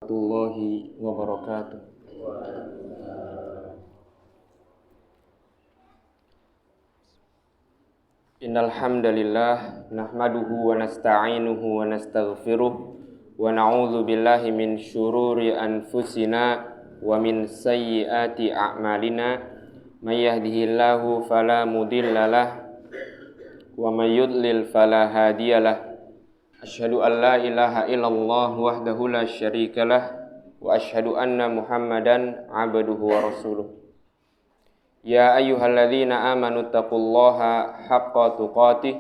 Warahmatullahi wabarakatuh. Innal hamdalillah nahmaduhu wa nasta'inuhu wa nastaghfiruh wa na'udzu billahi min syururi anfusina wa min sayyiati a'malina may yahdihillahu fala mudhillalah wa may yudlil fala hadiyalah. Asyhadu an la ilaha illallah wahdahu la syarikalah wa asyhadu anna Muhammadan abduhu wa rasuluh. Ya ayyuhalladzina amanu taqullaha haqqa tuqatih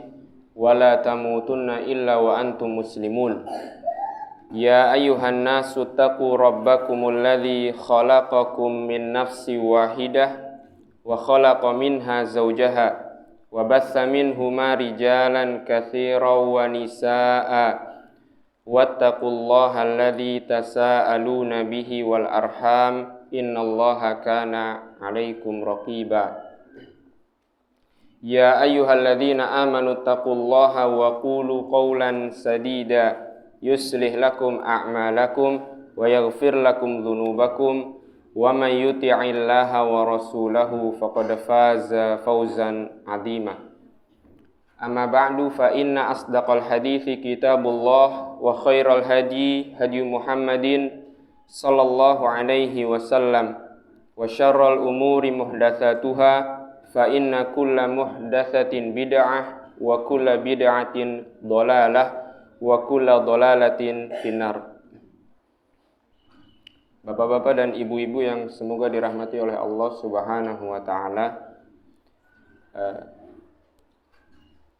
wa la tamutunna illa wa antum muslimun. Ya ayyuhan nasu taqu rabbakumul ladzi khalaqakum min nafsin wahidah wa khalaqa minha zawjaha wa bassa minhuma rijalan katsiran wa nisaa'a wattaqullaha alladzi tasaaluna bihi wal arham innallaha kana 'alaikum raqiba. Ya ayyuhalladzina amanu taqullaha wa qulu qawlan sadida yuslih lakum a'malakum wa yaghfir lakum dhunubakum wa man yuti'illaha wa rasulahu faqad faza fawzan 'azima. Amma ba'du fa inna asdaqal hadithi kitabullah wa khairal hadi hadi Muhammadin sallallahu alaihi wasallam wa syarrul umuri muhdatsatuha fa inna kulla muhdatsatin bid'ah wa kulla bid'atin dhalalah wa kulla dhalalatin finnar. Bapak-bapak dan ibu-ibu yang semoga dirahmati oleh Allah Subhanahu wa taala.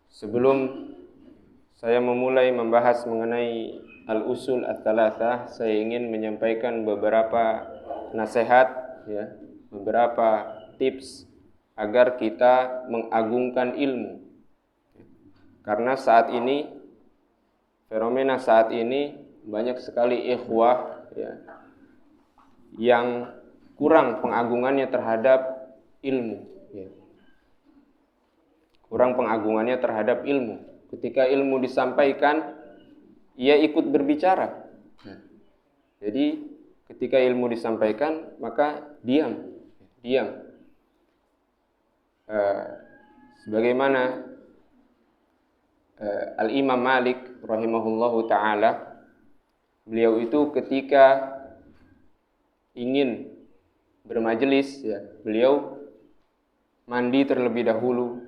Sebelum saya memulai membahas mengenai al-usul ats-tsalatsah, saya ingin menyampaikan beberapa nasihat, beberapa tips agar kita mengagungkan ilmu. Karena fenomena saat ini banyak sekali ikhwah yang kurang pengagungannya terhadap ilmu. Kurang pengagungannya terhadap ilmu. Ketika ilmu disampaikan, ia ikut berbicara. Jadi ketika ilmu disampaikan, maka diam. Sebagaimana Al-Imam Malik rahimahullahu ta'ala, beliau itu ketika ingin bermajelis, beliau mandi terlebih dahulu,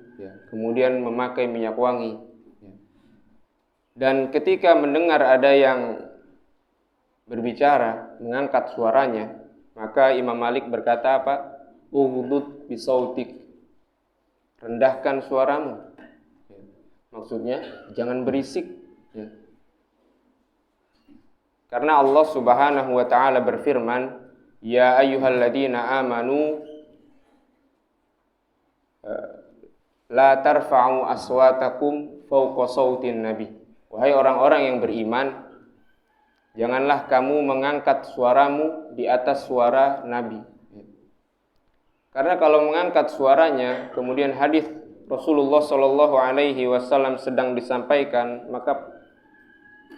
kemudian memakai minyak wangi. Dan ketika mendengar ada yang berbicara, mengangkat suaranya, maka Imam Malik berkata apa? Ughdud bisautik, rendahkan suaramu. Maksudnya jangan berisik. Karena Allah Subhanahu wa taala berfirman, ya ayyuhalladzina amanu la tarfa'u aswatakum fawqa sautin nabi. Wahai orang-orang yang beriman, janganlah kamu mengangkat suaramu di atas suara Nabi. Karena kalau mengangkat suaranya, kemudian hadis Rasulullah sallallahu alaihi wasallam sedang disampaikan, maka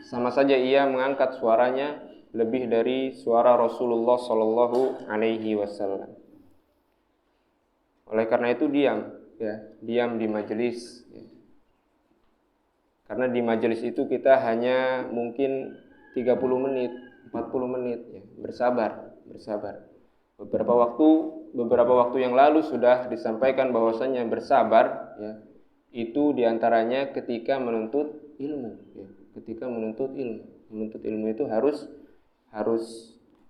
sama saja ia mengangkat suaranya lebih dari suara Rasulullah sallallahu alaihi wasallam. Oleh karena itu diam di majelis. Karena di majelis itu kita hanya mungkin 30 menit, 40 menit, bersabar. Beberapa waktu yang lalu sudah disampaikan bahwasanya bersabar, itu diantaranya ketika menuntut ilmu. Ketika menuntut ilmu itu harus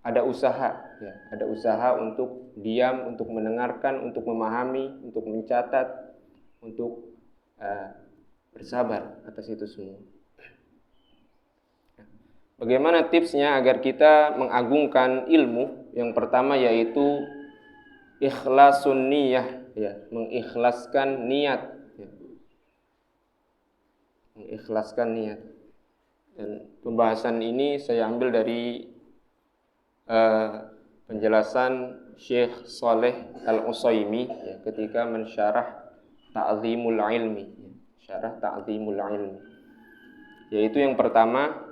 ada usaha, ada usaha untuk diam, untuk mendengarkan, untuk memahami, untuk mencatat, untuk bersabar atas itu semua. Bagaimana tipsnya agar kita mengagungkan ilmu? Yang pertama yaitu ikhlasun niyah, mengikhlaskan niat. Mengikhlaskan niat. Dan pembahasan ini saya ambil dari penjelasan Syekh Saleh Al-Utsaimin ketika mensyarah Ta'zimul Ilmi, yaitu yang pertama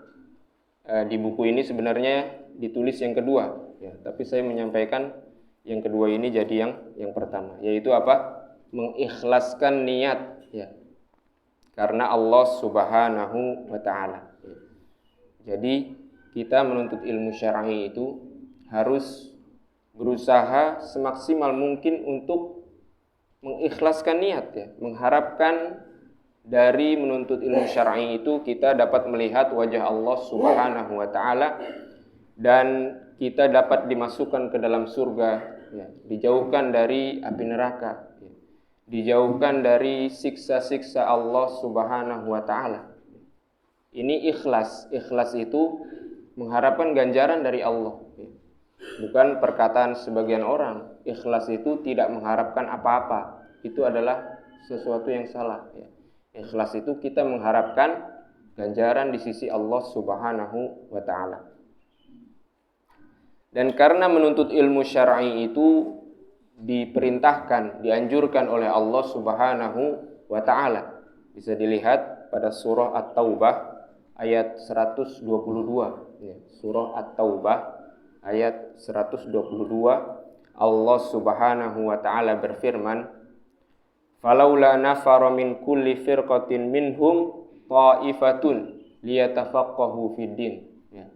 di buku ini sebenarnya ditulis yang kedua, ya. Tapi saya menyampaikan yang kedua ini jadi yang pertama, yaitu apa? Mengikhlaskan niat, ya. Karena Allah Subhanahu wa taala. Ya. Jadi kita menuntut ilmu syar'i itu harus berusaha semaksimal mungkin untuk mengikhlaskan niat, ya, mengharapkan dari menuntut ilmu syar'i itu kita dapat melihat wajah Allah Subhanahu wa taala dan kita dapat dimasukkan ke dalam surga, ya, dijauhkan dari api neraka, ya, dijauhkan dari siksa-siksa Allah Subhanahu wa taala. Ini ikhlas. Ikhlas itu mengharapkan ganjaran dari Allah, ya. Bukan perkataan sebagian orang. Ikhlas itu tidak mengharapkan apa-apa. Itu adalah sesuatu yang salah, ya. Ikhlas itu kita mengharapkan ganjaran di sisi Allah Subhanahu wa taala. Dan karena menuntut ilmu syar'i itu diperintahkan, dianjurkan oleh Allah Subhanahu wa taala. Bisa dilihat pada surah At-Taubah ayat 122, ya. Surah At-Taubah ayat 122, Allah Subhanahu wa taala berfirman, "Falaula nafara min kulli firqatin minhum ta'ifatun liyatafaqahu fid din." Ya.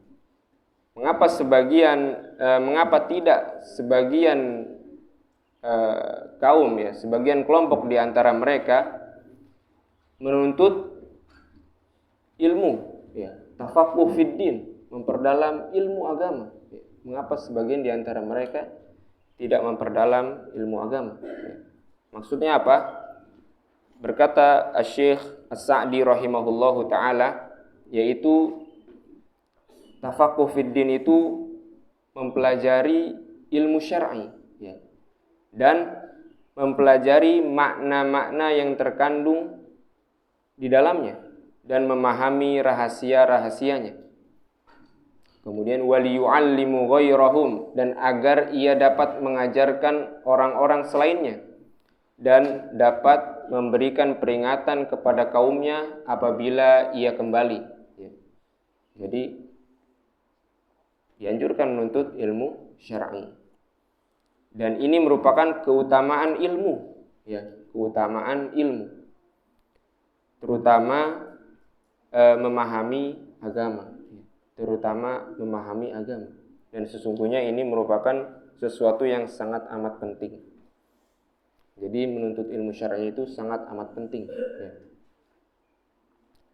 Mengapa tidak sebagian kaum, ya, sebagian kelompok di antara mereka menuntut ilmu, ya, tafaqquh fid din, memperdalam ilmu agama. Ya. Mengapa sebagian di antara mereka tidak memperdalam ilmu agama? Ya. Maksudnya apa? Berkata Asy-Syaikh As-Sa'di rahimahullahu taala, yaitu tafaqquh fid din itu mempelajari ilmu syar'i, ya, dan mempelajari makna-makna yang terkandung di dalamnya dan memahami rahasia-rahasianya. Kemudian waliyu'allimu ghairahum, dan agar ia dapat mengajarkan orang-orang selainnya dan dapat memberikan peringatan kepada kaumnya apabila ia kembali, ya. Jadi dianjurkan menuntut ilmu syar'i. Dan ini merupakan keutamaan ilmu, ya, keutamaan ilmu. Terutama memahami agama, ya. Terutama memahami agama. Dan sesungguhnya ini merupakan sesuatu yang sangat amat penting. Jadi menuntut ilmu syar'i itu sangat amat penting, ya.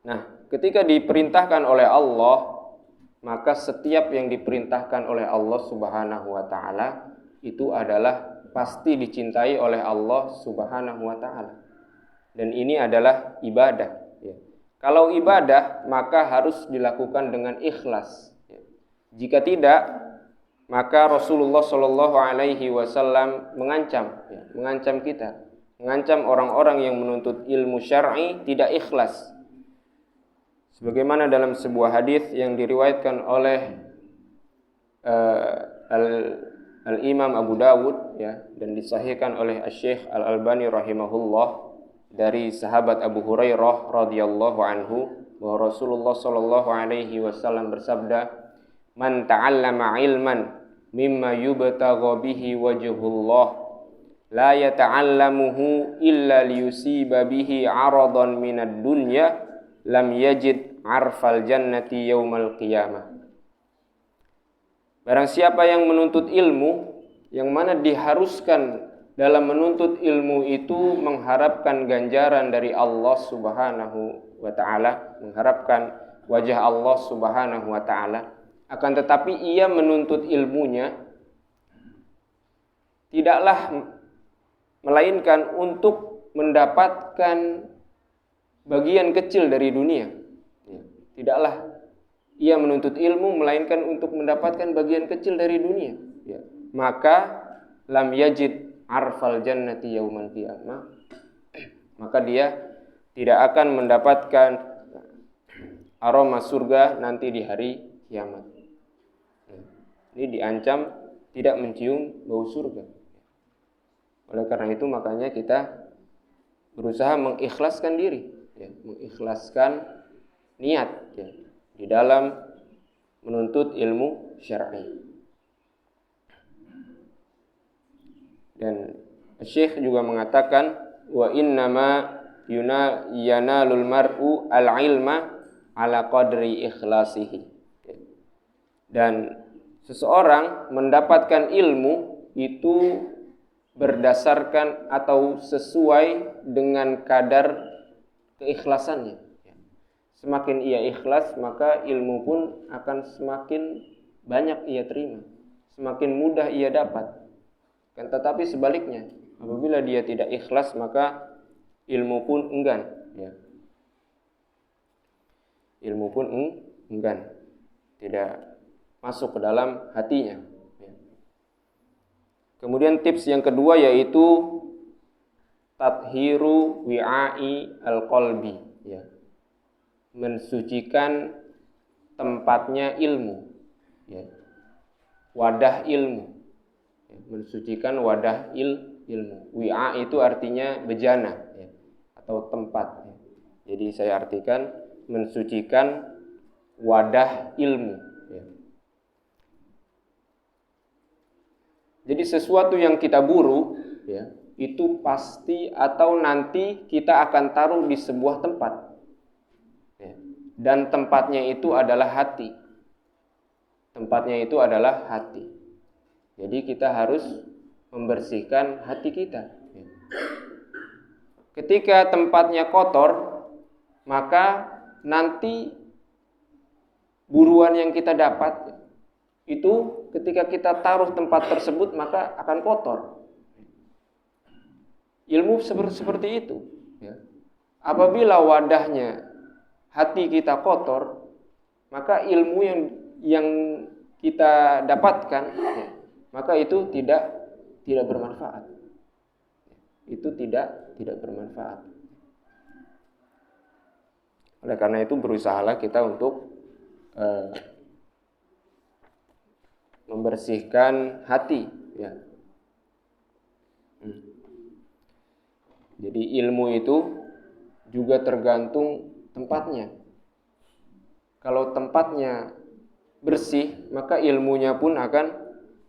Nah, ketika diperintahkan oleh Allah, maka setiap yang diperintahkan oleh Allah Subhanahu wa taala itu adalah pasti dicintai oleh Allah Subhanahu wa taala. Dan ini adalah ibadah, ya. Kalau ibadah maka harus dilakukan dengan ikhlas, ya. Jika tidak, maka Rasulullah Shallallahu Alaihi Wasallam mengancam, ya, mengancam kita, mengancam orang-orang yang menuntut ilmu syar'i tidak ikhlas. Sebagaimana dalam sebuah hadis yang diriwayatkan oleh Al-Imam Abu Dawud, ya, dan disahihkan oleh Asy-Syaikh Al-Albani rahimahullah dari sahabat Abu Hurairah radhiyallahu anhu, bahwa Rasulullah Shallallahu Alaihi Wasallam bersabda, "Man ta'allama ilman mimma yubtagha bihi wajhullah la yata'allamuhu illa liyusiba bihi 'aradan minad dunya lam yajid 'arfal jannati yaumal qiyamah." Barang siapa yang menuntut ilmu, yang mana diharuskan dalam menuntut ilmu itu mengharapkan ganjaran dari Allah Subhanahu wa taala, mengharapkan wajah Allah Subhanahu wa taala, akan tetapi ia menuntut ilmunya tidaklah melainkan untuk mendapatkan bagian kecil dari dunia. Tidaklah ia menuntut ilmu melainkan untuk mendapatkan bagian kecil dari dunia, ya. Maka lam yajid arfal jannati yaumal qiyamah, maka dia tidak akan mendapatkan aroma surga nanti di hari kiamat. Ini diancam tidak mencium bau surga. Oleh karena itu makanya kita berusaha mengikhlaskan diri, ya, mengikhlaskan niat, ya, di dalam menuntut ilmu syar'i. Dan Syekh juga mengatakan wa innama yanalul mar'u al-ilma ala qadri ikhlasihi. Dan seseorang mendapatkan ilmu itu berdasarkan atau sesuai dengan kadar keikhlasannya. Semakin ia ikhlas, maka ilmu pun akan semakin banyak ia terima, semakin mudah ia dapat. Kan tetapi sebaliknya, apabila dia tidak ikhlas, maka ilmu pun enggan, ya. Ilmu pun enggan, tidak masuk ke dalam hatinya. Kemudian tips yang kedua yaitu tathiru wi'ai al-qalbi, ya. Mensucikan tempatnya ilmu, ya. Wadah ilmu, ya. Mensucikan wadah ilmu. Wi'a itu artinya bejana, ya, atau tempat, ya. Jadi saya artikan mensucikan wadah ilmu, ya. Jadi sesuatu yang kita buru, ya, itu pasti atau nanti kita akan taruh di sebuah tempat, ya. Dan tempatnya itu adalah hati. Tempatnya itu adalah hati. Jadi kita harus membersihkan hati kita, ya. Ketika tempatnya kotor, maka nanti buruan yang kita dapat itu ketika kita taruh tempat tersebut maka akan kotor. Ilmu seperti itu, ya. Apabila wadahnya hati kita kotor, maka ilmu yang kita dapatkan, ya, maka itu tidak bermanfaat. Itu tidak bermanfaat. Oleh karena itu berusahalah kita untuk membersihkan hati, ya. Jadi ilmu itu juga tergantung tempatnya. Kalau tempatnya bersih, maka ilmunya pun akan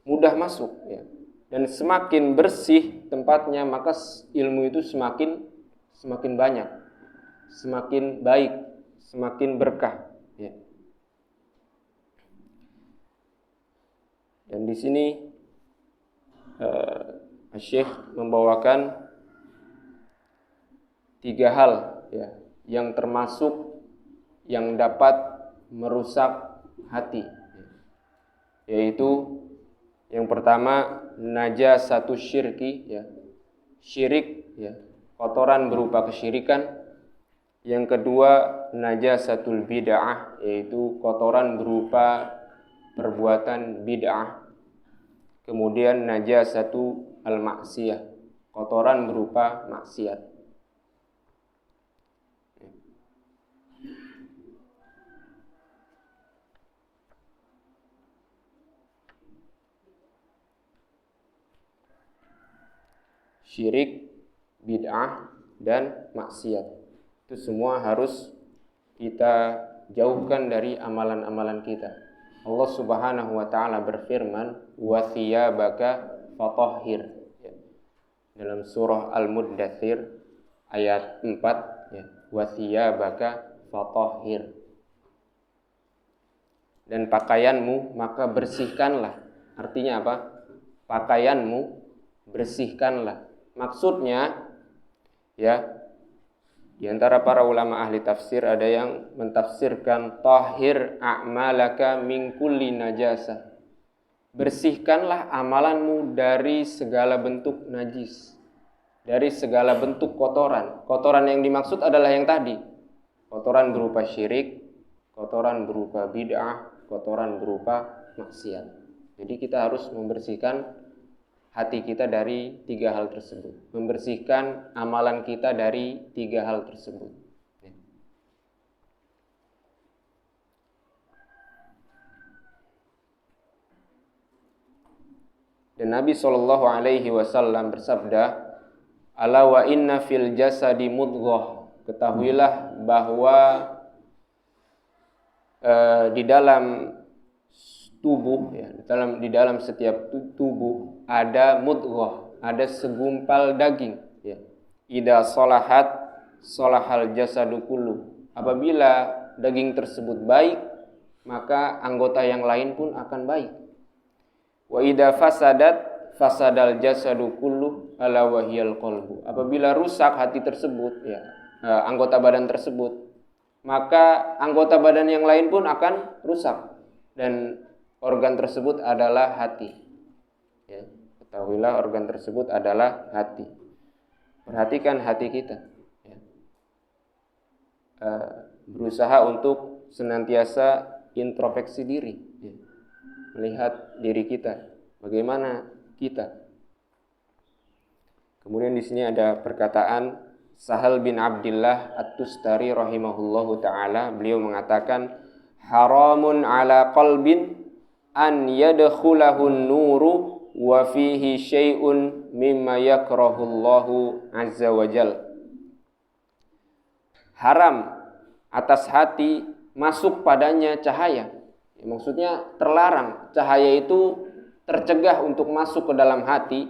mudah masuk, ya. Dan semakin bersih tempatnya, maka ilmu itu semakin banyak, semakin baik, semakin berkah, ya. Dan di sini Syekh membawakan 3 hal, ya, yang termasuk yang dapat merusak hati, yaitu yang pertama najasatu syirki, ya, syirik, ya, kotoran berupa kesyirikan. Yang kedua najasatul bid'ah, yaitu kotoran berupa perbuatan bid'ah. Kemudian najasatu al-maksiyah, kotoran berupa maksiat. Syirik, bid'ah, dan maksiat, itu semua harus kita jauhkan dari amalan-amalan kita. Allah Subhanahu wa ta'ala berfirman, wa thiyabaka fatahhir, ya. Dalam surah Al-Muddathir ayat 4, ya. Wa thiyabaka fatahhir. Dan pakaianmu maka bersihkanlah. Artinya apa? Pakaianmu bersihkanlah. Maksudnya, ya, di antara para ulama ahli tafsir ada yang mentafsirkan tahhir a'malaka min kulli najasah. Bersihkanlah amalanmu dari segala bentuk najis, dari segala bentuk kotoran. Kotoran yang dimaksud adalah yang tadi. Kotoran berupa syirik, kotoran berupa bid'ah, kotoran berupa maksiat. Jadi kita harus membersihkan hati kita dari 3 hal tersebut, membersihkan amalan kita dari 3 hal tersebut. Dan Nabi SAW bersabda, ala wa inna fil jasadi mudghah, ketahuilah bahwa di dalam tubuh, ya, di dalam setiap tubuh ada mudghah, ada segumpal daging, ya. Idza salahat salahal jasadu kullu. Apabila daging tersebut baik, maka anggota yang lain pun akan baik. Wa idza fasadat fasadal jasadu kullu ala wahiyal qalbu. Apabila rusak hati tersebut, ya, anggota badan tersebut, maka anggota badan yang lain pun akan rusak, dan organ tersebut adalah hati. Ya, ketahuilah organ tersebut adalah hati. Perhatikan hati kita. Ya. Berusaha untuk senantiasa introspeksi diri. Ya. Melihat diri kita, bagaimana kita. Kemudian di sini ada perkataan Sahal bin Abdillah At-Tustari rahimahullahu taala, beliau mengatakan haramun ala qalbin an yadkhulahun nuru wa fihi syai'un mimma yakrahullahu azza wa jal. Haram atas hati masuk padanya cahaya. Maksudnya terlarang, cahaya itu tercegah untuk masuk ke dalam hati,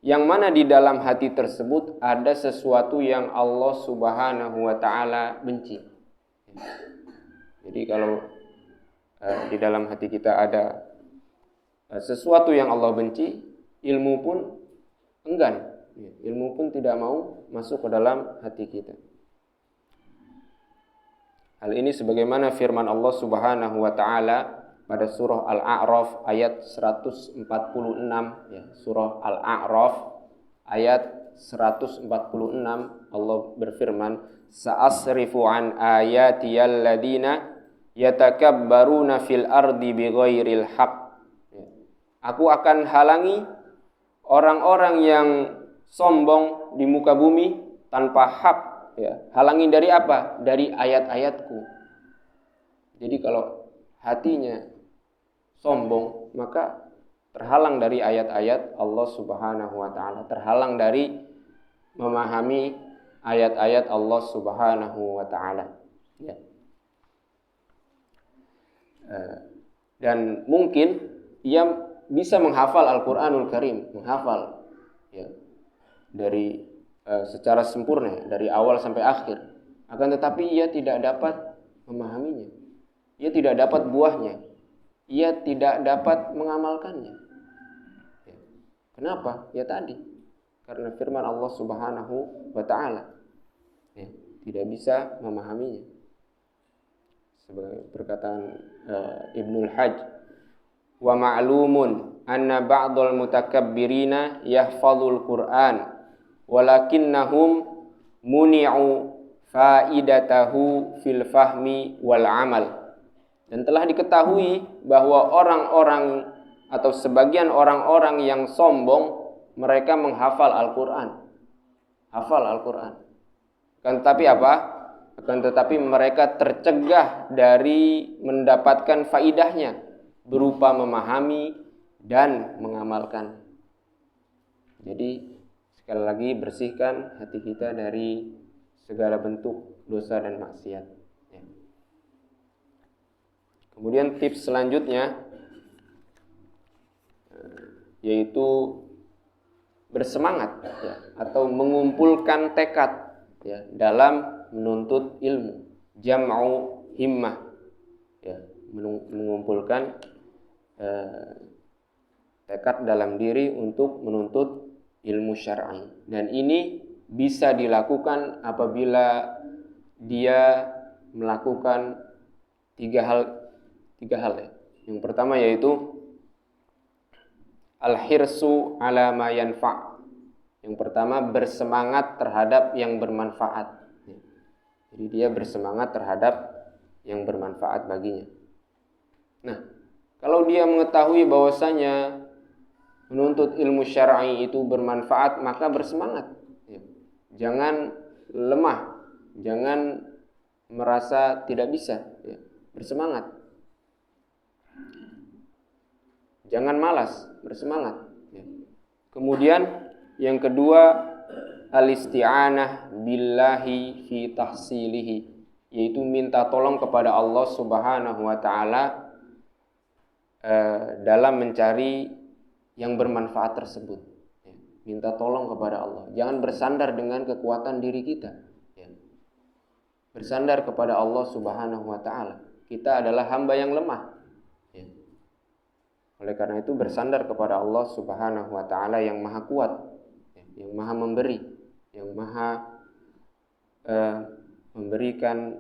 yang mana di dalam hati tersebut ada sesuatu yang Allah Subhanahu wa taala benci. Jadi kalau di dalam hati kita ada sesuatu yang Allah benci, ilmu pun enggan, ilmu pun tidak mau masuk ke dalam hati kita. Hal ini sebagaimana firman Allah Subhanahu wa taala pada surah Al-A'raf ayat 146, ya, surah Al-A'raf ayat 146, Allah berfirman, sa'asrifu an ayatiyal ladina yatakabbaruna fil ardi bighairil haqq. Aku akan halangi orang-orang yang sombong di muka bumi tanpa hak. Ya, halangi dari apa? Dari ayat-ayatku. Jadi kalau hatinya sombong, maka terhalang dari ayat-ayat Allah Subhanahu wa taala, terhalang dari memahami ayat-ayat Allah Subhanahu wa taala. Ya. Dan mungkin ia bisa menghafal Al-Qur'anul Karim, menghafal, ya, dari secara sempurna dari awal sampai akhir, akan tetapi ia tidak dapat memahaminya, ia tidak dapat buahnya, ia tidak dapat mengamalkannya. Ya. Kenapa? Ya tadi, karena firman Allah Subhanahu wa taala, ya, tidak bisa memahaminya. Sebagai perkataan Ibnul Hajj, wa ma'lumun anna ba'dal mutakabbirina yahfazul Qur'an walakinnahum muni'u faidatahu fil fahmi wal amal. Dan telah diketahui bahwa orang-orang atau sebagian orang-orang yang sombong, mereka menghafal Al-Qur'an, hafal Al-Qur'an, akan tetapi apa? Akan tetapi mereka tercegah dari mendapatkan faidahnya berupa memahami dan mengamalkan. Jadi sekali lagi, bersihkan hati kita dari segala bentuk dosa dan maksiat. Ya. Kemudian tips selanjutnya yaitu bersemangat, ya, atau mengumpulkan tekad, ya, dalam menuntut ilmu. Jam'u himmah, ya, mengumpulkan tekad dalam diri untuk menuntut ilmu syar'i. Dan ini bisa dilakukan apabila dia melakukan tiga hal, ya. Yang pertama yaitu al-hirsu ala ma yanfa'. Yang pertama, bersemangat terhadap yang bermanfaat. Jadi dia bersemangat terhadap yang bermanfaat baginya. Nah, kalau dia mengetahui bahwasanya menuntut ilmu syar'i itu bermanfaat, maka bersemangat. Jangan lemah, jangan merasa tidak bisa. Bersemangat. Jangan malas, bersemangat. Kemudian yang kedua, al-isti'anah billahi fi tahsilihi, yaitu minta tolong kepada Allah Subhanahu wa taala dalam mencari yang bermanfaat tersebut. Ya. Minta tolong kepada Allah. Jangan bersandar dengan kekuatan diri kita. Ya. Bersandar kepada Allah Subhanahu wa Ta'ala. Kita adalah hamba yang lemah. Ya. Oleh karena itu bersandar kepada Allah Subhanahu wa Ta'ala yang maha kuat, ya, yang maha memberi, yang maha memberikan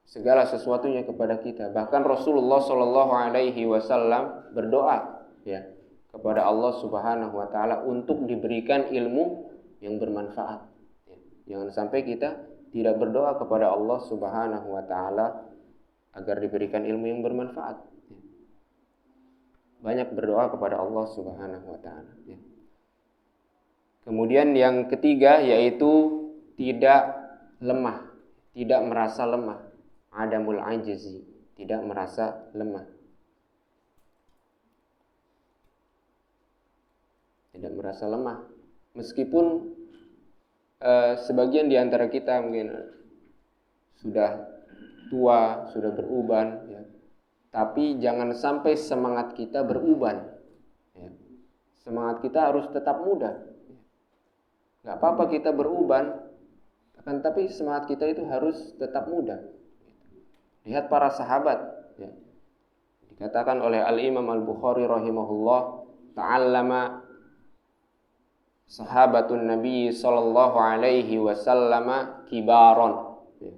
segala sesuatunya kepada kita. Bahkan Rasulullah Shallallahu Alaihi Wasallam berdoa, ya, kepada Allah Subhanahu Wa Taala untuk diberikan ilmu yang bermanfaat. Ya. Jangan sampai kita tidak berdoa kepada Allah Subhanahu Wa Taala agar diberikan ilmu yang bermanfaat. Ya. Banyak berdoa kepada Allah Subhanahu Wa Taala. Ya. Kemudian yang ketiga yaitu tidak lemah, tidak merasa lemah. Adamul ajzi, tidak merasa lemah. Tidak merasa lemah. Meskipun sebagian di antara kita mungkin sudah tua, sudah beruban, ya. Tapi jangan sampai semangat kita beruban. Ya. Semangat kita harus tetap muda. Gak apa-apa kita beruban, tapi semangat kita itu harus tetap muda. Lihat para sahabat, ya. Dikatakan oleh Al-Imam Al-Bukhari rahimahullah, ta'allama sahabatun Nabi sallallahu alaihi wasallam kibaron. Ya.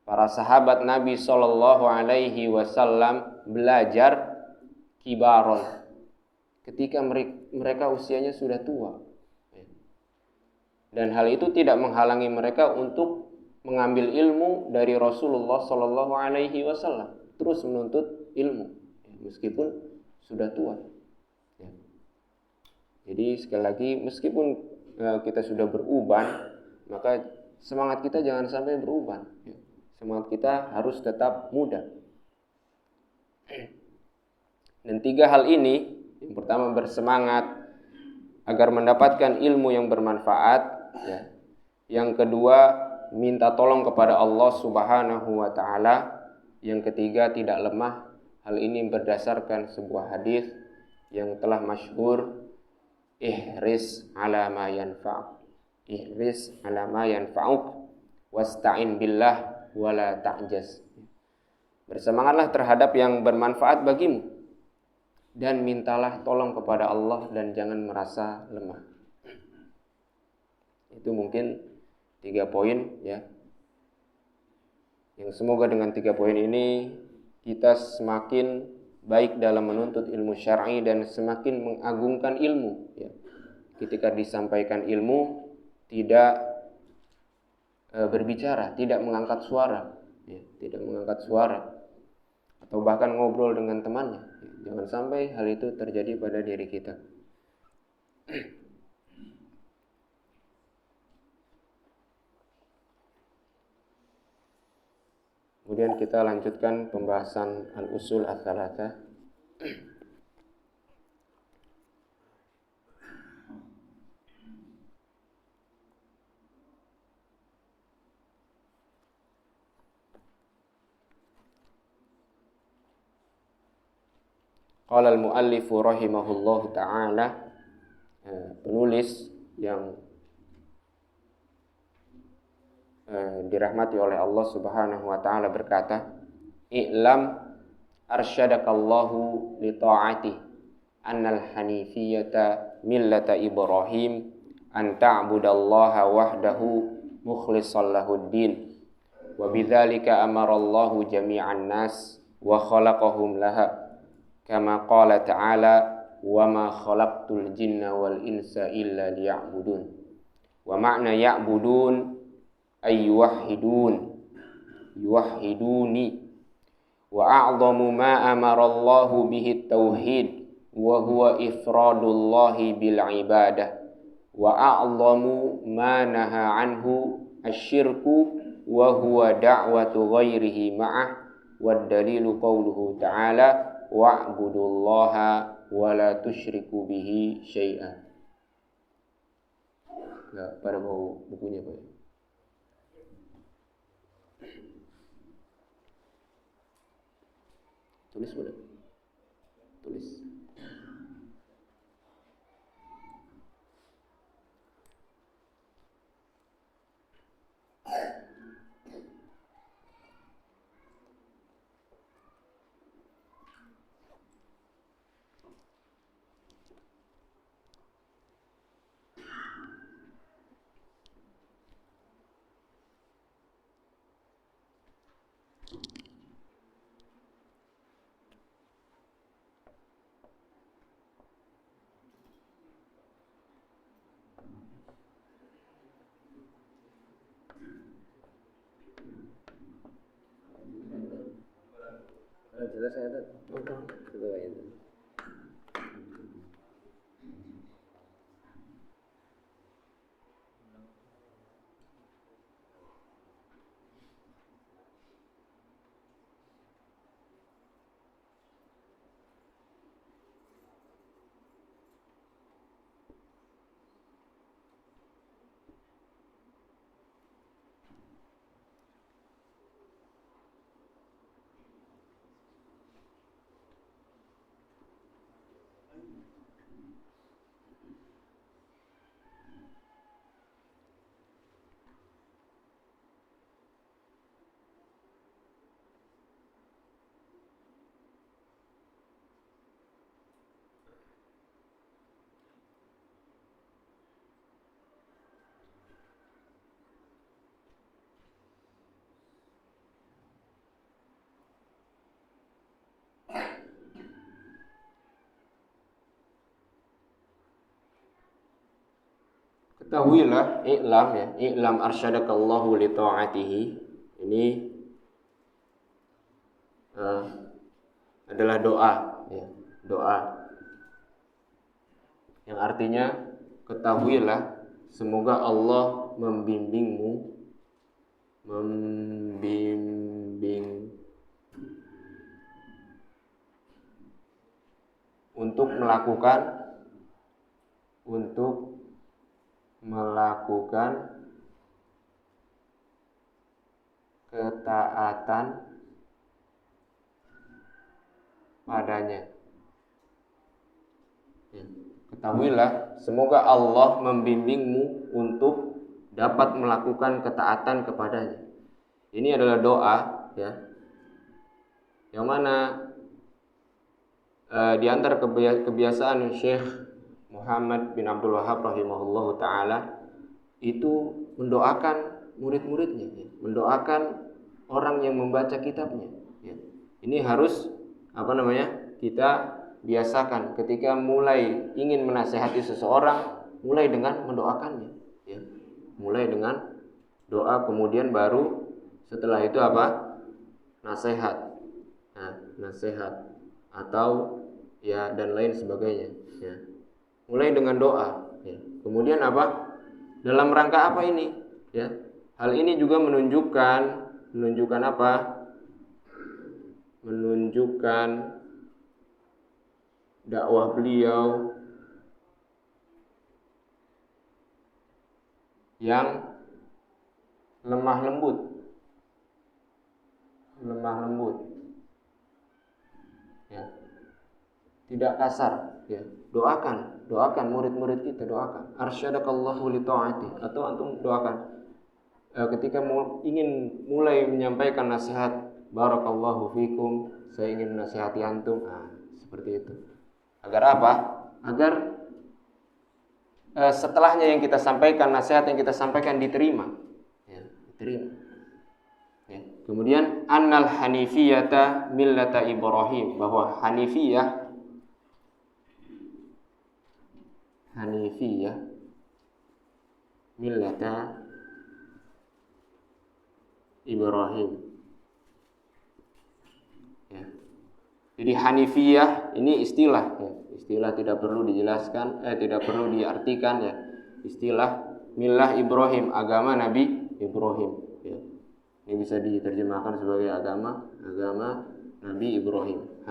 Para sahabat Nabi sallallahu alaihi wasallam belajar kibaron ketika mereka usianya sudah tua. Ya. Dan hal itu tidak menghalangi mereka untuk mengambil ilmu dari Rasulullah Sallallahu Alaihi Wasallam, terus menuntut ilmu, ya, meskipun sudah tua. Ya. Jadi sekali lagi, meskipun kita sudah beruban, maka semangat kita jangan sampai beruban. Ya. Semangat kita harus tetap muda. Dan tiga hal ini, yang pertama bersemangat agar mendapatkan ilmu yang bermanfaat, ya. Yang kedua minta tolong kepada Allah Subhanahu wa Ta'ala. Yang ketiga tidak lemah. Hal ini berdasarkan sebuah hadis yang telah masyhur, ihris ala ma yanfa'uk, ihris ala ma yanfa'uk wasta'in billah wala ta'jaz. Bersemangatlah terhadap yang bermanfaat bagimu dan mintalah tolong kepada Allah dan jangan merasa lemah. Itu mungkin 3 poin, ya. Yang semoga dengan 3 poin ini kita semakin baik dalam menuntut ilmu syar'i dan semakin mengagungkan ilmu, ya. Ketika disampaikan ilmu tidak berbicara, tidak mengangkat suara, ya, tidak mengangkat suara atau bahkan ngobrol dengan temannya. Jangan sampai hal itu terjadi pada diri kita. Kemudian kita lanjutkan pembahasan al-usul ats-tsalatsah. Qala al-muallif rahimahullahu taala, penulis yang dirahmati oleh Allah Subhanahu wa taala berkata, "I'lam arsyadakallahu li ta'ati annal hanifiyata millata Ibrahim an ta'budallaha wahdahu mukhlishan lahuddin wa bidzalika amara Allahu jami'an nas wa khalaqahum laha kama qala ta'ala wa ma khalaqtul jinna wal insa illa liya'budun wa ma'na ya'budun ay yuwahhiduni wa a'zamu ma amara Allahu bihi at-tauhid wa huwa ifradullahi bil ibadah wa a'zamu ma naha anhu asy-syirku wa huwa da'watu ghairihi ma'ah wad dalilu qauluhu ta'ala wa'budullaha wa la tusyriku bihi syai'a. Enggak pada mau bukunya, Pak. Tulis boleh. tulis. Jelas ya, itu. Ketahuilah, i'lam ya, i'lam arsyadakallahu li ta'atihi. Ini adalah doa ya, doa yang artinya ketahuilah semoga Allah membimbing untuk melakukan ketaatan padanya. Ya. Ketahuilah, semoga Allah membimbingmu untuk dapat melakukan ketaatan kepadanya. Ini adalah doa, ya, yang mana di antara kebiasaan Syekh Muhammad bin Abdul Wahhab rahimahullahu taala itu mendoakan murid-muridnya, ya, mendoakan orang yang membaca kitabnya. Ya. Ini harus kita biasakan ketika mulai ingin menasehati seseorang, mulai dengan mendoakannya. Ya. Mulai dengan doa, kemudian baru setelah itu nasihat. Nah, nasihat atau ya dan lain sebagainya. Ya. Mulai dengan doa. Ya. Kemudian dalam rangka apa ini? Ya. Hal ini juga menunjukkan apa? Menunjukkan dakwah beliau yang lemah lembut, ya, tidak kasar. Ya. Doakan murid-murid kita, doakan. Arsyadakallahu li ta'ati, atau antum doakan ketika ingin mulai menyampaikan nasihat, barakallahu fikum, saya ingin menasihati antum. Nah, seperti itu. Agar apa? Agar setelahnya yang kita sampaikan, nasihat yang kita sampaikan diterima. Ya, diterima. Ya. Kemudian annal hanifiyata millata Ibrahim, bahwa Hanifiyah millata Ibrahim. Ya. Jadi Hanifiyah ini istilah, ya. Istilah tidak perlu dijelaskan, tidak perlu diartikan, ya. Istilah millah Ibrahim, agama Nabi Ibrahim. Ya. Ini bisa diterjemahkan sebagai agama Nabi Ibrahim.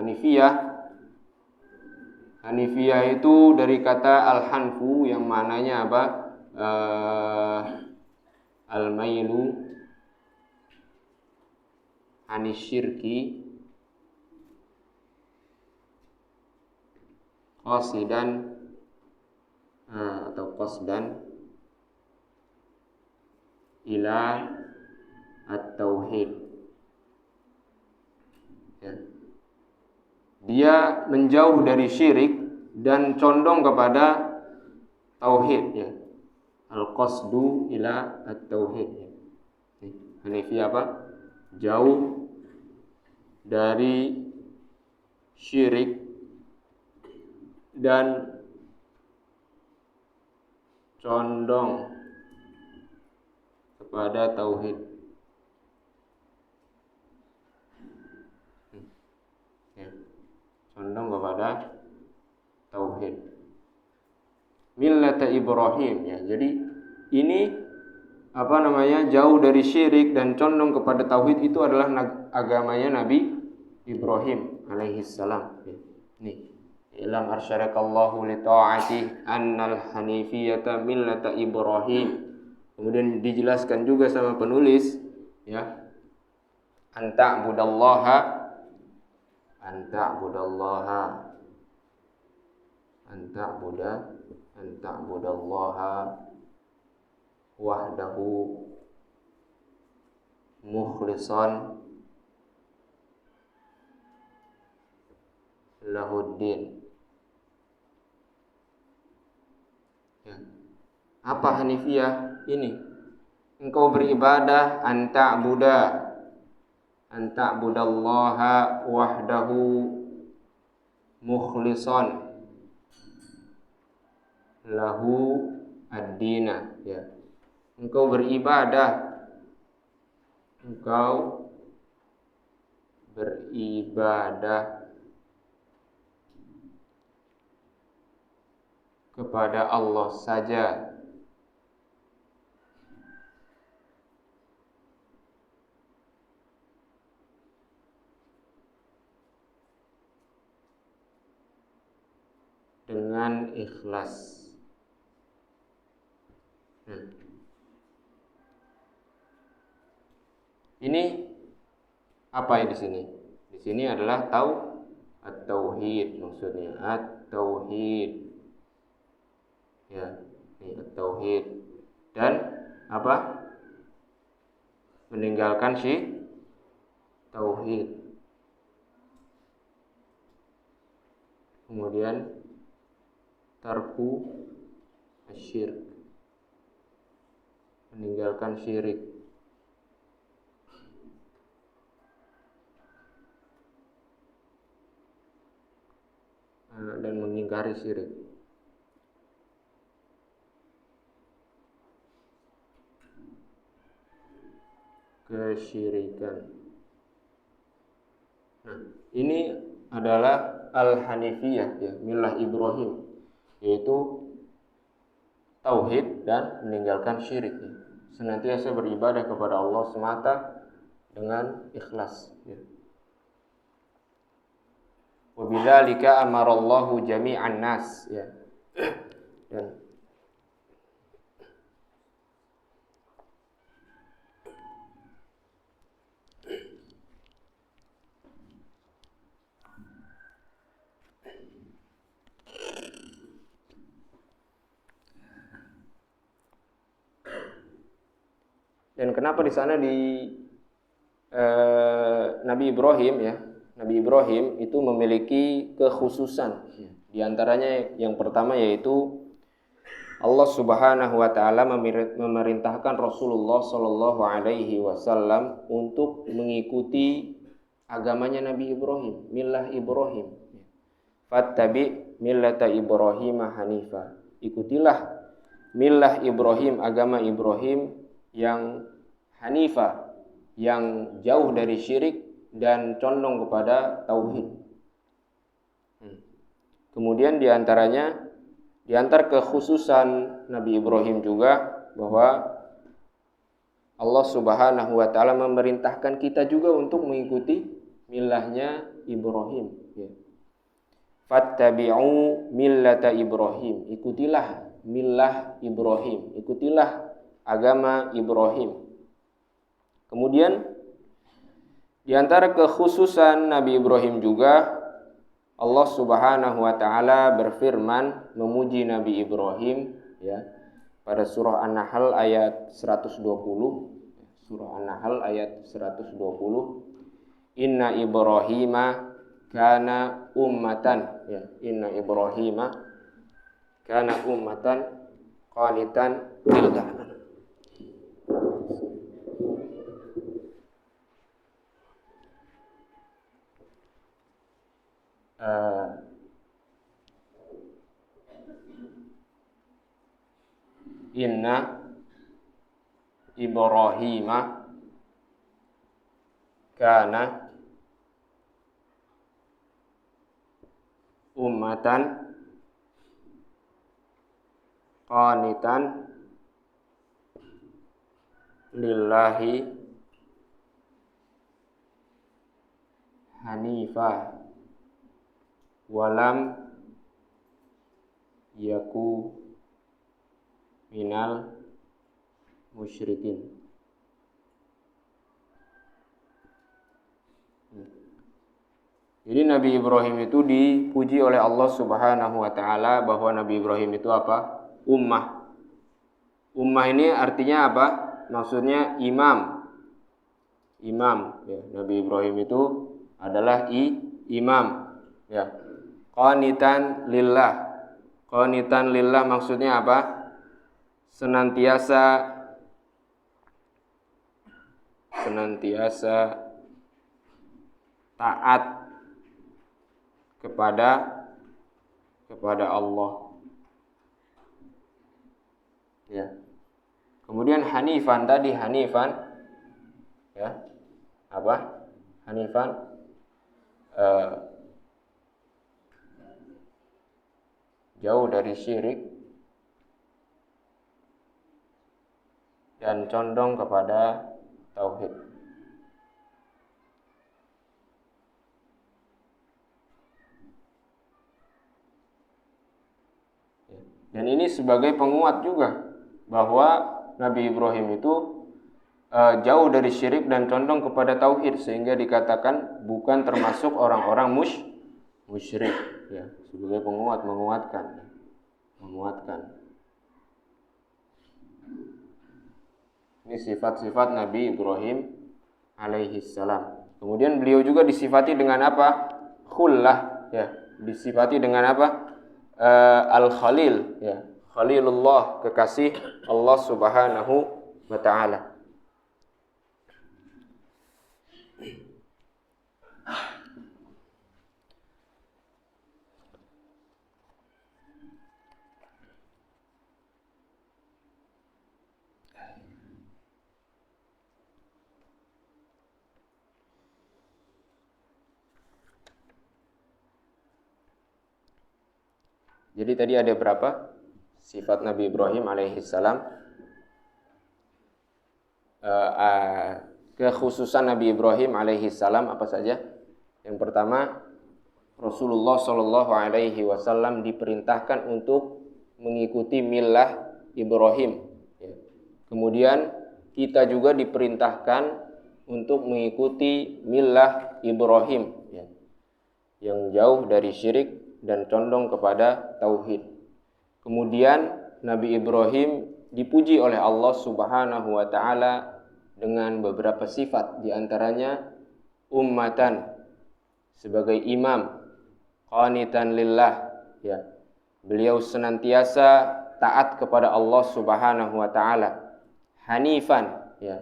Hanifiyah itu dari kata al-hanfu yang maknanya apa? Al-mailu anisyirki qasidan atau qasdan ila at-tauhid. Ya. Dia menjauh dari syirik dan condong kepada tauhid, ya. Al-qasdu ila at-tauhid, ya. Hanifiyah apa? Jauh dari syirik dan condong kepada tauhid. Ya. Condong kepada tauhid. Millata Ibrahim, ya. Jadi ini jauh dari syirik dan condong kepada tauhid itu adalah agamanya Nabi Ibrahim alaihi salam. Ya. Nih, ilam arsyadakallahu li ta'ati annal hanifiyata millata Ibrahim. Kemudian dijelaskan juga sama penulis, ya, anta'budallaha wahdahu mukhlishan lahuddin. Ya. Apa Hanifiyah ini? Engkau beribadah anta'budallaha wahdahu mukhlishan lahu ad-dina, ya. Engkau beribadah kepada Allah saja, dengan ikhlas. Ini apa ya di sini? Di sini adalah at-tauhid, maksudnya at-tauhid. Ya, ini at-tauhid. Dan apa? Meninggalkan tauhid. Kemudian tarku asyirk, meninggalkan syirik. Dan mengingkari syirik. Kesyirikan. Nah, ini adalah al-hanifiyah, ya, millah Ibrahim, yaitu tauhid dan meninggalkan syirik, ya. Senantiasa beribadah kepada Allah semata dengan ikhlas, ya. Wabidzalika amarallahu jami'an nas, ya. Dan kenapa di sana Nabi Ibrahim, ya, Nabi Ibrahim itu memiliki kekhususan. Di antaranya yang pertama yaitu Allah Subhanahu wa taala memerintahkan Rasulullah sallallahu alaihi wasallam untuk mengikuti agamanya Nabi Ibrahim, millah Ibrahim. Fattabi millata Ibrahim hanifa. Ikutilah millah Ibrahim, agama Ibrahim yang hanifa, yang jauh dari syirik dan condong kepada tauhid. Kemudian di antara kekhususan Nabi Ibrahim juga bahwa Allah Subhanahu wa taala memerintahkan kita juga untuk mengikuti millahnya Ibrahim, ya. Fattabi'u millata Ibrahim. Ikutilah millah Ibrahim, ikutilah agama Ibrahim. Kemudian di antara kekhususan Nabi Ibrahim juga Allah Subhanahu wa taala berfirman memuji Nabi Ibrahim ya pada surah An-Nahl ayat 120. Surah An-Nahl ayat 120. Inna Ibrahima kana ummatan ya. Inna Ibrahima kana ummatan qanitan lillah. Inna Ibrahima kana ummatan qanitan lillahi hanifa walam yaku minal musyrikin. Jadi Nabi Ibrahim itu dipuji oleh Allah Subhanahu wa taala bahwa Nabi Ibrahim itu apa? Ummah. Ummah ini artinya apa? Maksudnya imam. Imam ya. Nabi Ibrahim itu adalah imam ya. Qanitan lillah. Qanitan lillah maksudnya apa? Senantiasa taat kepada Allah. Ya. Kemudian hanifan tadi ya. Apa? Hanifan jauh dari syirik dan condong kepada tauhid. Dan ini sebagai penguat juga bahwa Nabi Ibrahim itu jauh dari syirik dan condong kepada tauhid, sehingga dikatakan bukan termasuk orang-orang musyrik ya, sebagai menguatkan. Ini sifat-sifat Nabi Ibrahim alaihi salam. Kemudian beliau juga disifati dengan apa? Khullah ya, disifati dengan apa? Al-Khalil ya, Khalilullah, kekasih Allah Subhanahu wa taala. Jadi tadi ada berapa sifat Nabi Ibrahim alaihissalam? Kekhususan Nabi Ibrahim alaihissalam apa saja? Yang pertama, Rasulullah Shallallahu alaihi wasallam diperintahkan untuk mengikuti millah Ibrahim. Kemudian kita juga diperintahkan untuk mengikuti millah Ibrahim yang jauh dari syirik dan condong kepada tauhid. Kemudian Nabi Ibrahim dipuji oleh Allah Subhanahu wa taala dengan beberapa sifat, di antaranya ummatan, sebagai imam, qanitan lillah ya. Beliau senantiasa taat kepada Allah Subhanahu wa taala. Hanifan ya.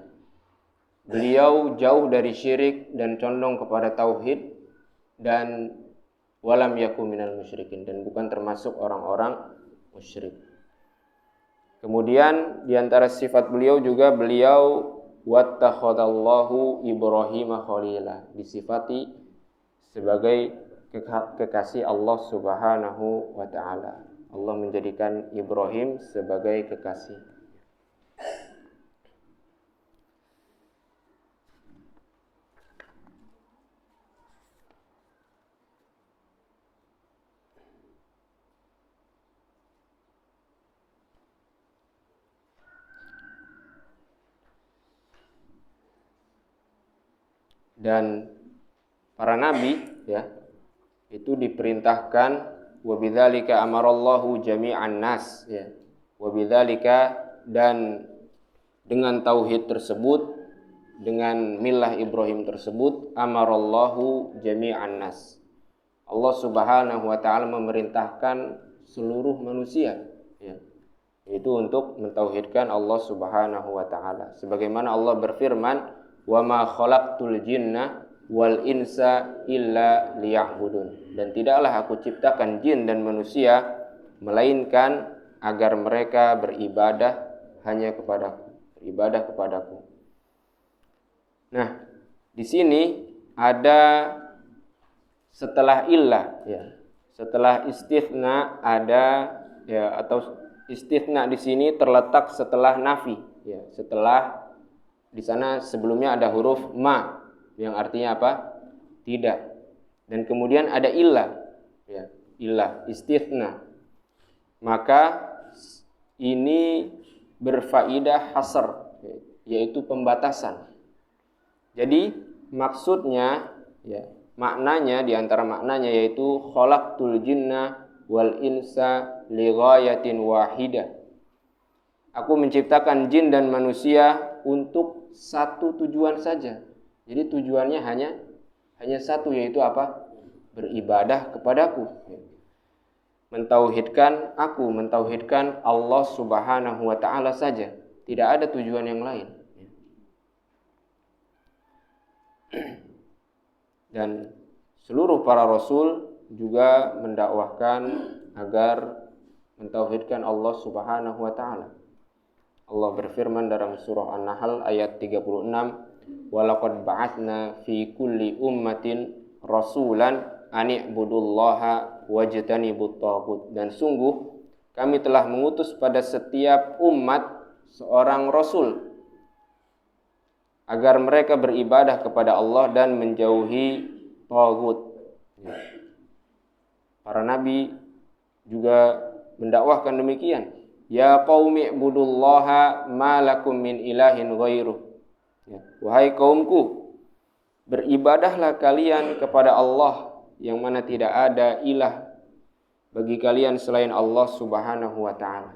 Beliau jauh dari syirik dan condong kepada tauhid, dan walam yaku minal musyrikin, dan bukan termasuk orang-orang musyrik. Kemudian di antara sifat beliau juga beliau wattakhadallahu Ibrahima khalila, disifati sebagai kekasih Allah Subhanahu wa taala. Allah menjadikan Ibrahim sebagai kekasih. Dan para nabi ya, itu diperintahkan wa bidzalika amarallahu jami'an nas ya. Wa bidzalika, dan dengan tauhid tersebut, dengan millah Ibrahim tersebut, amarallahu jami'an nas. Allah Subhanahu wa taala memerintahkan seluruh manusia ya. Itu untuk mentauhidkan Allah Subhanahu wa taala. Sebagaimana Allah berfirman, "Wa ma khalaqtul jinna wal insa illa liya'budun." Dan tidaklah aku ciptakan jin dan manusia melainkan agar mereka beribadah hanya kepadaku, beribadah kepadaku. Nah, di sini ada setelah illah ya. Setelah istitsna ada ya, atau istitsna di sini terletak setelah nafi ya. Setelah di sana sebelumnya ada huruf ma yang artinya apa? Tidak. Dan kemudian ada illah ya, illah istitsna. Maka ini berfaidah hasr, yaitu pembatasan. Jadi maksudnya ya, maknanya, di antara maknanya yaitu khalaqtul jinna wal insa li ghayatin wahidah. Aku menciptakan jin dan manusia untuk satu tujuan saja. Jadi tujuannya hanya satu, yaitu apa? Beribadah kepadaku. Mentauhidkan aku, mentauhidkan Allah Subhanahu wa taala saja. Tidak ada tujuan yang lain. Dan seluruh para rasul juga mendakwahkan agar mentauhidkan Allah Subhanahu wa taala. Allah berfirman dalam surah An-Nahl ayat 36, "Walaqad ba'atsna fi kulli ummatin rasulan an i'budullaha wajtanibut taghut." Dan sungguh kami telah mengutus pada setiap umat seorang rasul agar mereka beribadah kepada Allah dan menjauhi taghut. Para nabi juga mendakwahkan demikian. Ya qaumi ibudullaha ma lakum min ilahin ghairuh. Wahai kaumku, beribadahlah kalian kepada Allah yang mana tidak ada ilah bagi kalian selain Allah Subhanahu wa taala.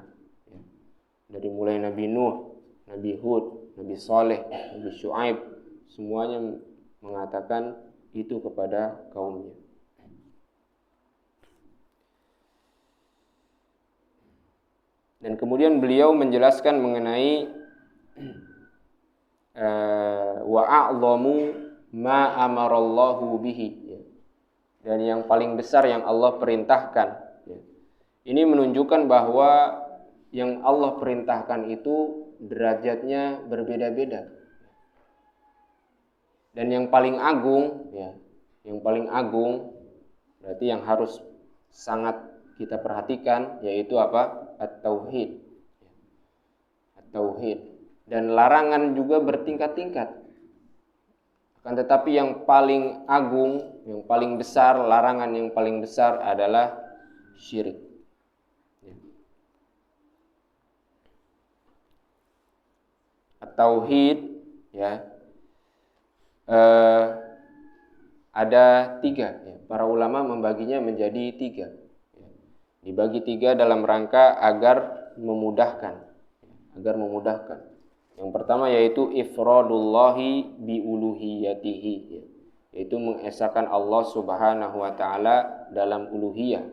Dari mulai Nabi Nuh, Nabi Hud, Nabi Saleh, Nabi Syuaib, semuanya mengatakan itu kepada kaumnya. Dan kemudian beliau menjelaskan mengenai wa a'zamu ma amarallahu bihi, dan yang paling besar yang Allah perintahkan. Ini menunjukkan bahwa yang Allah perintahkan itu derajatnya berbeda-beda. Dan yang paling agung ya, yang paling agung berarti yang harus sangat kita perhatikan yaitu apa? At-tauhid. At-tauhid. Dan larangan juga bertingkat-tingkat. Akan tetapi yang paling agung, yang paling besar, larangan yang paling besar adalah syirik. At-tauhid ya, ada 3 ya. Para ulama membaginya menjadi 3. Dibagi 3 dalam rangka agar memudahkan. Yang pertama yaitu ifradullahi biuluhiyatihi, yaitu mengesahkan Allah Subhanahu wa taala dalam uluhiyah,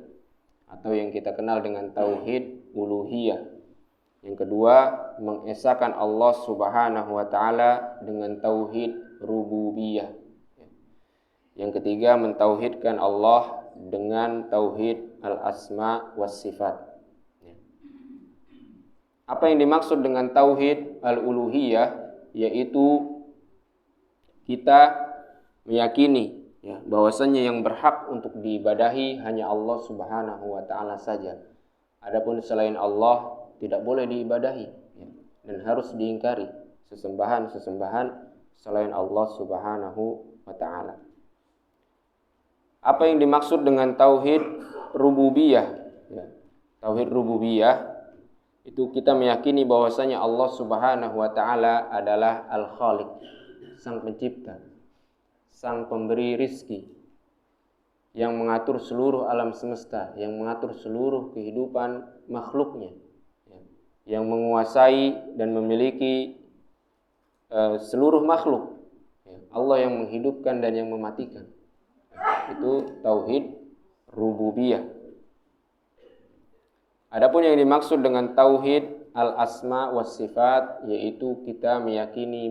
atau yang kita kenal dengan tauhid uluhiyah. Yang kedua, mengesahkan Allah Subhanahu wa taala dengan tauhid rububiyah. Yang ketiga, mentauhidkan Allah dengan tauhid al-asma was sifat. Apa yang dimaksud dengan tauhid al-uluhiyah, yaitu kita meyakini ya, bahwasanya yang berhak untuk diibadahi hanya Allah Subhanahu wa taala saja. Adapun selain Allah tidak boleh diibadahi ya, dan harus diingkari sesembahan-sesembahan selain Allah Subhanahu wa taala. Apa yang dimaksud dengan tauhid rububiyah? Ya, tauhid rububiyah itu kita meyakini bahwasanya Allah Subhanahu wa taala adalah Al-Khaliq, sang pencipta, sang pemberi rizki, yang mengatur seluruh alam semesta, yang mengatur seluruh kehidupan makhluknya, yang menguasai dan memiliki seluruh makhluk. Allah yang menghidupkan dan yang mematikan. Itu tauhid rububiyah. Adapun yang dimaksud dengan tauhid al-asma was sifat, yaitu kita meyakini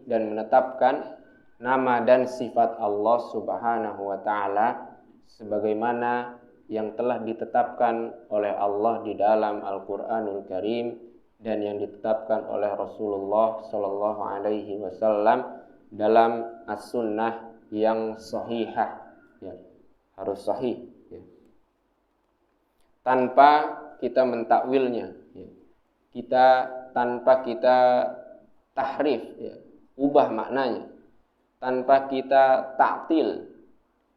dan menetapkan nama dan sifat Allah Subhanahu wa taala sebagaimana yang telah ditetapkan oleh Allah di dalam Al-Qur'anul Karim dan yang ditetapkan oleh Rasulullah sallallahu alaihi wasallam dalam as-sunnah yang sahihah, harus sahih, tanpa kita mentakwilnya, tanpa kita tahrif, ubah maknanya, tanpa kita ta'til,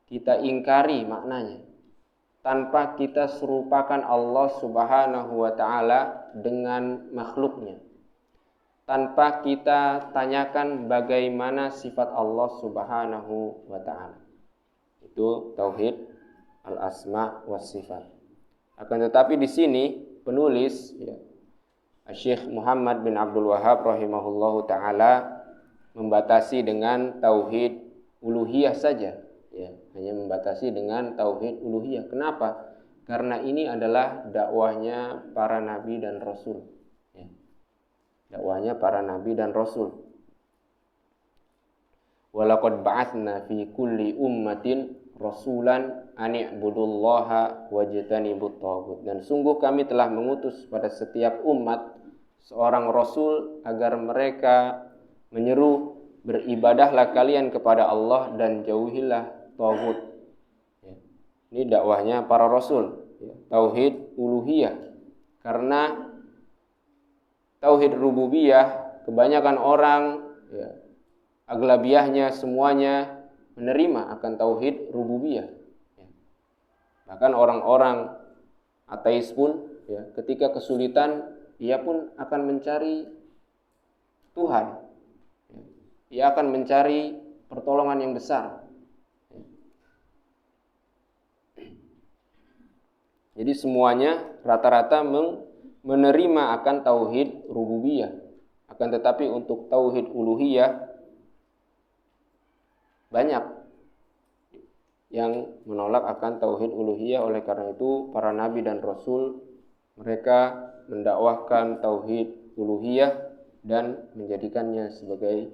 kita ingkari maknanya, tanpa kita serupakan Allah Subhanahu wa taala dengan makhluknya, tanpa kita tanyakan bagaimana sifat Allah Subhanahu wa taala. Itu tauhid al-asma was sifat. Akan tetapi di sini penulis, Syekh Muhammad bin Abdul Wahhab rahimahullahu taala membatasi dengan tauhid uluhiyah saja, hanya membatasi dengan tauhid uluhiyah. Kenapa? Karena ini adalah dakwahnya para nabi dan rasul, dakwahnya para nabi dan rasul. Walaqad ba'atsna fi kulli ummatin rasulan an i'budullaha wajtanibut taghut. Dan sungguh kami telah mengutus pada setiap umat seorang rasul agar mereka menyeru, beribadahlah kalian kepada Allah dan jauhilah taghut. Ini dakwahnya para rasul, tauhid uluhiyah. Karena tauhid rububiyah kebanyakan orang, aglabiyahnya semuanya menerima akan tauhid rububiyah. Bahkan orang-orang ateis pun, ketika kesulitan, ia pun akan mencari Tuhan. Ia akan mencari pertolongan yang besar. Jadi semuanya rata-rata menerima akan tauhid rububiyah. Akan tetapi untuk tauhid uluhiyah banyak yang menolak akan tauhid uluhiyah. Oleh karena itu para nabi dan rasul mereka mendakwahkan tauhid uluhiyah dan menjadikannya sebagai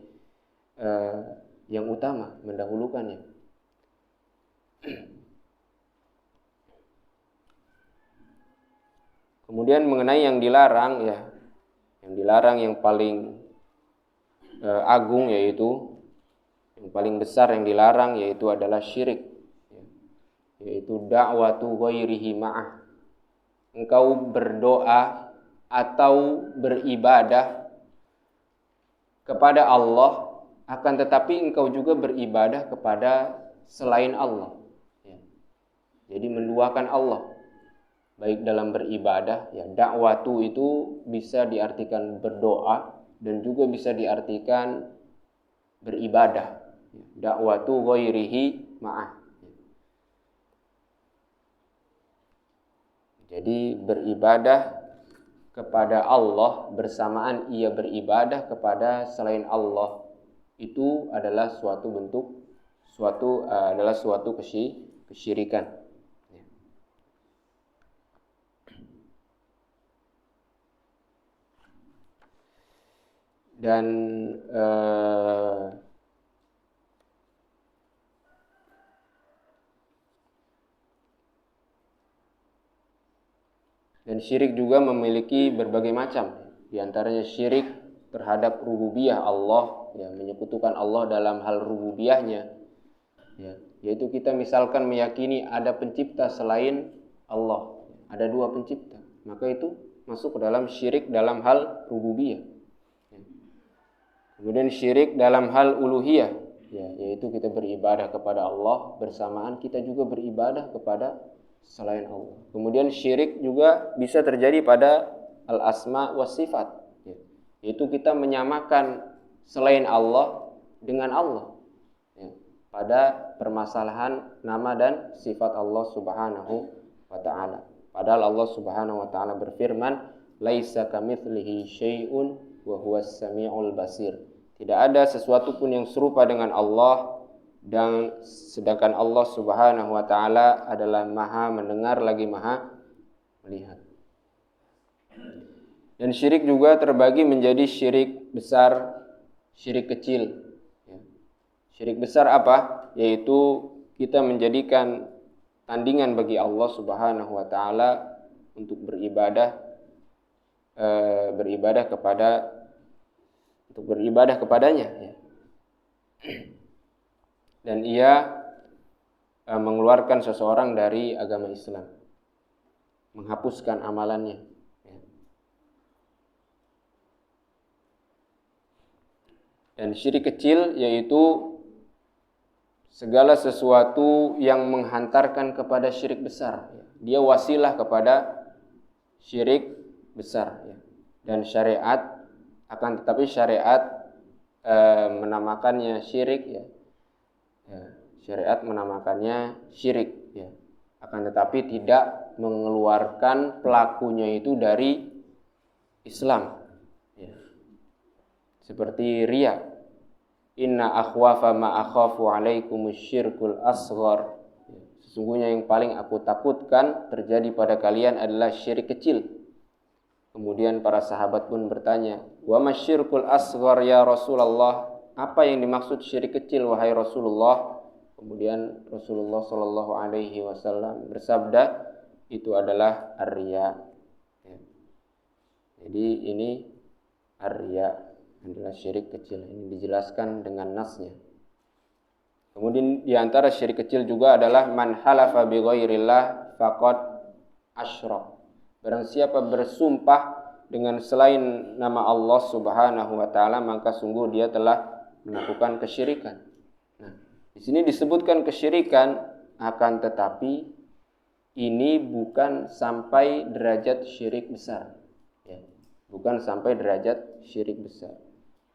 yang utama, mendahulukannya. Kemudian mengenai yang dilarang, yang dilarang yang paling agung, yaitu yang paling besar yang dilarang, yaitu adalah syirik, yaitu da'watu ghairihi ma'ah. Engkau berdoa atau beribadah kepada Allah, akan tetapi engkau juga beribadah kepada selain Allah. Jadi menduakan Allah, baik dalam beribadah, dakwatu itu bisa diartikan berdoa dan juga bisa diartikan beribadah. Dakwatu ghairihi ma'ah. Jadi beribadah kepada Allah bersamaan ia beribadah kepada selain Allah, itu adalah suatu kesyirikan. Dan syirik juga memiliki berbagai macam. Di antaranya syirik terhadap rububiyah Allah, menyekutukan Allah dalam hal rububiyahnya, yaitu kita misalkan meyakini ada pencipta selain Allah, ada dua pencipta, maka itu masuk ke dalam syirik dalam hal rububiyah. Kemudian syirik dalam hal uluhiyah, yaitu kita beribadah kepada Allah bersamaan kita juga beribadah kepada selain Allah. Kemudian syirik juga bisa terjadi pada al-asma was sifat, yaitu kita menyamakan selain Allah dengan Allah. pada permasalahan nama dan sifat Allah Subhanahu wa taala. Padahal Allah Subhanahu wa taala berfirman, "Laisa kamitslihi syai'un wa huwas samiul basir." Tidak ada sesuatu pun yang serupa dengan Allah, dan sedangkan Allah Subhanahu wa taala adalah Maha mendengar lagi Maha melihat. Dan syirik juga terbagi menjadi syirik besar, syirik kecil. Syirik besar apa? Yaitu kita menjadikan tandingan bagi Allah Subhanahu wa taala untuk beribadah kepadanya, ya. Dan ia mengeluarkan seseorang dari agama Islam, menghapuskan amalannya, ya. Dan syirik kecil yaitu segala sesuatu yang menghantarkan kepada syirik besar, ya. Dia wasilah kepada syirik besar, ya. Dan syariat akan tetapi syariat menamakannya syirik, ya. Syariat menamakannya syirik, ya. Akan tetapi tidak mengeluarkan pelakunya itu dari Islam, ya. Seperti riya, inna akhwafa ma akhafu alaikumus syirkul asghar. Sesungguhnya yang paling aku takutkan terjadi pada kalian adalah syirik kecil. Kemudian para sahabat pun bertanya, wa masyirkul asghar ya Rasulullah? Apa yang dimaksud syirik kecil wahai Rasulullah? Kemudian Rasulullah sallallahu alaihi wasallam bersabda, itu adalah ar-riya. Ya. Jadi ini ar-riya adalah syirik kecil. Ini dijelaskan dengan nasnya. Kemudian di antara syirik kecil juga adalah man halafa bi ghairillah faqad asyrak. Barang siapa bersumpah dengan selain nama Allah Subhanahu wa taala, maka sungguh dia telah melakukan kesyirikan. Nah, di sini disebutkan kesyirikan, akan tetapi ini bukan sampai derajat syirik besar, ya. Bukan sampai derajat syirik besar.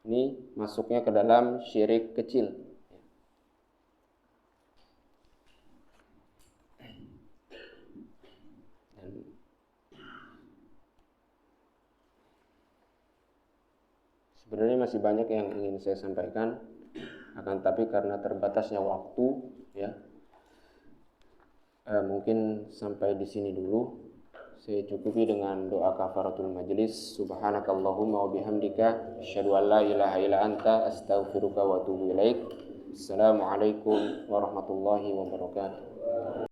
Ini masuknya ke dalam syirik kecil. Sebenarnya masih banyak yang ingin saya sampaikan, akan tapi karena terbatasnya waktu, ya, mungkin sampai di sini dulu. Saya cukupi dengan doa kafaratul majlis. Subhanakallahumma wa bihamdika asyhadu an la ilaha illa anta astaghfiruka wa atubu ilaik. Assalamualaikum warahmatullahi wabarakatuh.